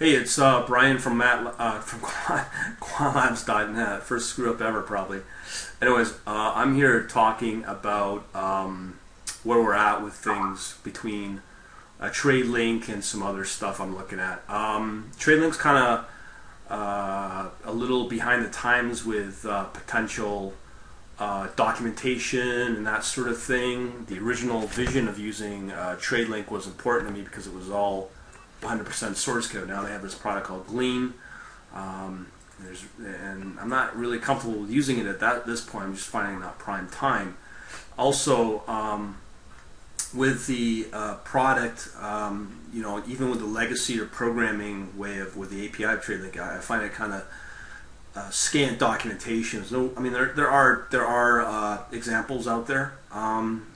Hey, it's Brian from from quantlabs.net. First screw up ever, probably. Anyways, I'm here talking about where we're at with things between tradelink and some other stuff I'm looking at. Tradelink's kind of a little behind the times with potential documentation and that sort of thing. The original vision of using tradelink was important to me because it was all 100% source code. Now they have this product called Glean, and I'm not really comfortable with using it at this point. I'm just finding that prime time. Also, with the product, even with the legacy or programming way with the API of TradeLink, I find it kind of scant documentation. No, I mean there are examples out there,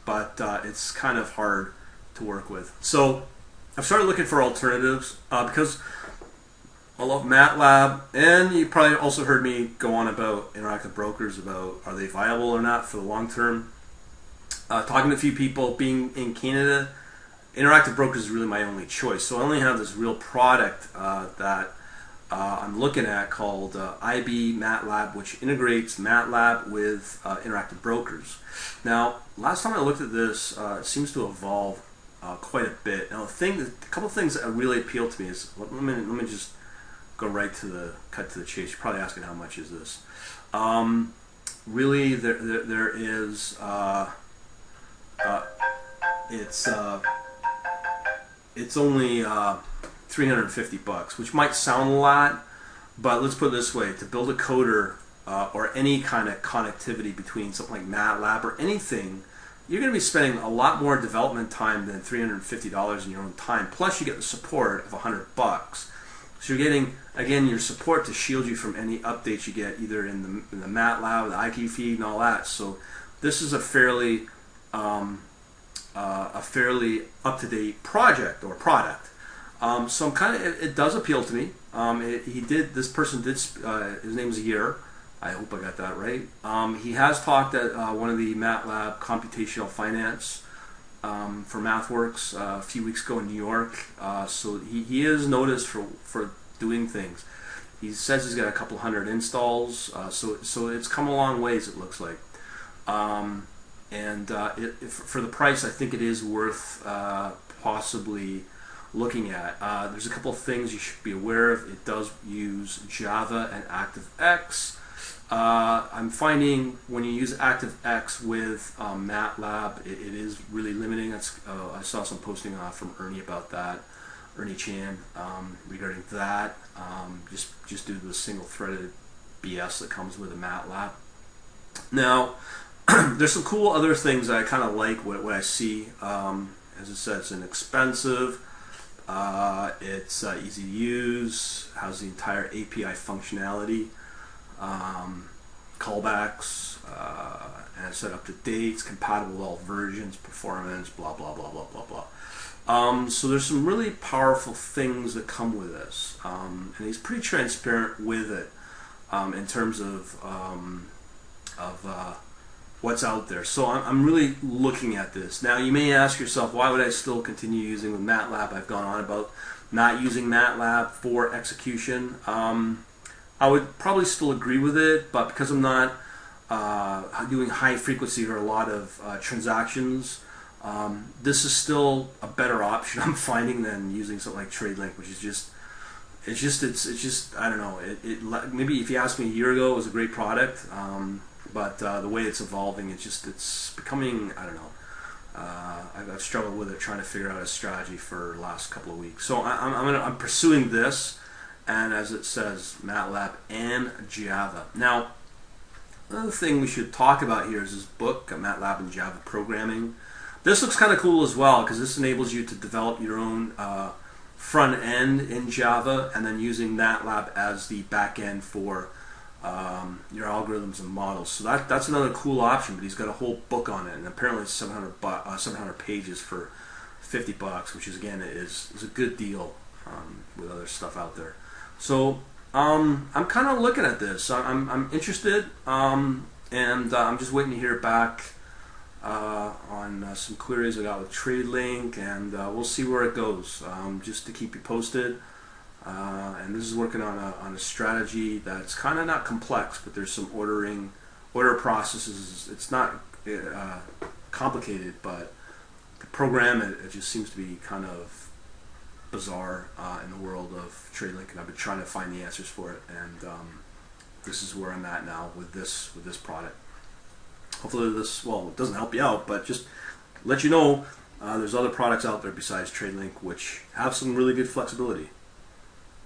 but it's kind of hard to work with. So I've started looking for alternatives because I love MATLAB, and you probably also heard me go on about interactive brokers, about are they viable or not for the long term. Talking to a few people, being in Canada, interactive brokers is really my only choice. So I only have this real product that I'm looking at called IB MATLAB, which integrates MATLAB with interactive brokers. Now, last time I looked at this, it seems to evolve quite a bit. Now, a couple of things that really appeal to me is, let me just go right to the cut to the chase. You're probably asking how much is this? Really, there is. It's only $350, which might sound a lot, but let's put it this way: to build a coder or any kind of connectivity between something like MATLAB or anything, you're going to be spending a lot more development time than $350 in your own time. Plus, you get the support of $100. So you're getting, again, your support to shield you from any updates you get either in the MATLAB, the IQ feed, and all that. So this is a fairly up-to-date project or product. So I'm kind of, it does appeal to me. This person did, his name is Year. I hope I got that right. He has talked at one of the MATLAB computational finance for MathWorks a few weeks ago in New York. So he is noticed for doing things. He says he's got a couple hundred installs. So it's come a long ways, it looks like. For the price, I think it is worth possibly looking at. There's a couple of things you should be aware of. It does use Java and ActiveX. I'm finding when you use ActiveX with MATLAB, it is really limiting. I saw some posting from Ernie about that, Ernie Chan, regarding that. Just due to the single-threaded BS that comes with a MATLAB. Now, there's some cool other things that I kind of like what I see. As I said, it's inexpensive. It's easy to use. Has the entire API functionality. Callbacks, and it's set up to date. It's compatible with all versions, performance, blah blah blah blah blah blah. So there's some really powerful things that come with this, and he's pretty transparent with it in terms of what's out there. So I'm really looking at this. Now you may ask yourself, why would I still continue using with MATLAB? I've gone on about not using MATLAB for execution. I would probably still agree with it, but because I'm not doing high frequency or a lot of transactions, this is still a better option I'm finding than using something like TradeLink, which is just I don't know. Maybe if you asked me a year ago, it was a great product, but the way it's evolving, it's becoming, I don't know. I've struggled with it, trying to figure out a strategy for the last couple of weeks. So I'm pursuing this. And as it says, MATLAB and Java. Now, another thing we should talk about here is this book, MATLAB and Java Programming. This looks kind of cool as well because this enables you to develop your own front end in Java and then using MATLAB as the back end for your algorithms and models. So that's another cool option, but he's got a whole book on it, and apparently it's 700 pages for $50, which is, again, is a good deal with other stuff out there. So I'm kind of looking at this. I'm interested, and I'm just waiting to hear back on some queries I got with TradeLink, and we'll see where it goes. Just to keep you posted. and this is working on a strategy that's kind of not complex, but there's some order processes. It's not complicated, but the program, it just seems to be kind of bizarre in the world of tradelink, and I've been trying to find the answers for it, and this is where I'm at now with this product. Hopefully this, well, it doesn't help you out, but just let you know there's other products out there besides tradelink which have some really good flexibility.